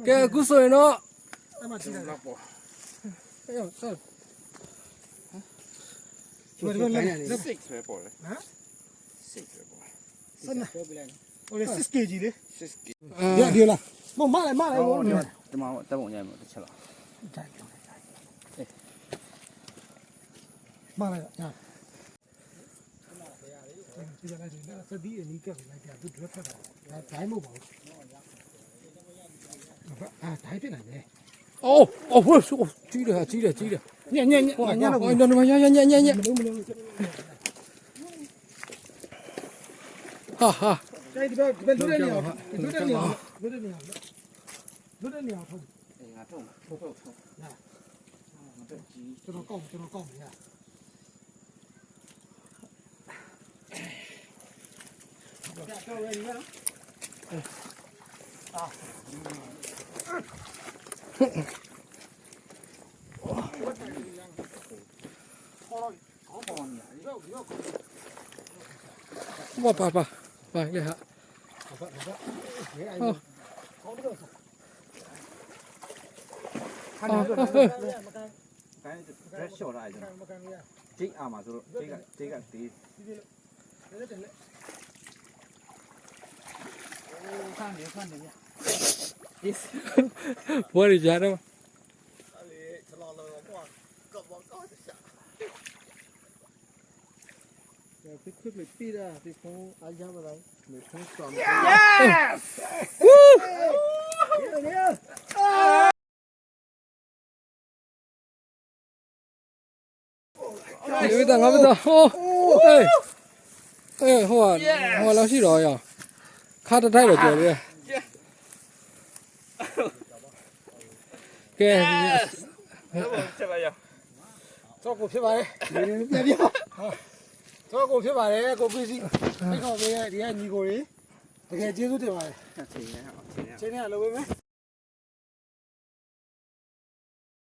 ကဲအခုဆိုရင်တော့ အဲ့မှာကြည့်လိုက်တော့ အေးဆက် ဒီမှာလက် 6ပဲပေါ့လေ ဟမ် 6ပဲပေါ့ စနဟိုလေ 6kg လေ 6 ရဒီလားမလိုက်ဘော ဒီမှာတက်ပုံရိုက်မှာတစ်ချက်လောက် မလိုက်ရဒီလိုက်ဒီစသည်အနီးကပ်လိုက်ကြသူတွေ့ဖက်တာဒါဒိုင်းမဟုတ်ပါဘူးဒိုင်းဖြစ်နေတယ် အိုးအိုးဟိုကြီးတယ်ကြီးတယ်ကြီးတယ် ညညည ဟိုညတော့ညညညမလို့ဟာဟာ ဒီဘက်လွတ်တဲ့နေရာလွတ်တဲ့နေရာလွတ်တဲ့နေရာလွတ်တဲ့နေရာထုတ် အေးငါထုတ်ထုတ်ထုတ်နာငါတက်ကြီး ကျွန်တော်ကောက်ရ တော့ရည်ရပါပါပါပါလေဟာ ခိုင်းတယ်ရက်ရှော့လိုက်ကျွန်တော်ဂျိတ်အားမှာဆိုတော့ဂျိတ်ကတေးခန်းနေဗျ yes ဘွားရကြတော့ quickly Peter before I jump right before from yes ဒီတော့ငါမတော့ဟိုအေးဟိုလောက်ရှိတော့ရခါတထိုက်တော့ကြော်တယ်ကဲ ချက်လိုက်ရ တော့ကိုဖြစ်ပါတယ်ပြန်ပြတော့ကိုဖြစ်ပါတယ်ကိုပစ္စည်းဖိတ်ခေါ်ပေးတဲ့ဒီကညီကိုတွေတကယ်ကျေးဇူးတင်ပါတယ် ချိန်ရအောင်ချိန်ရ ချိန်နဲ့လုပ်ပေးမယ်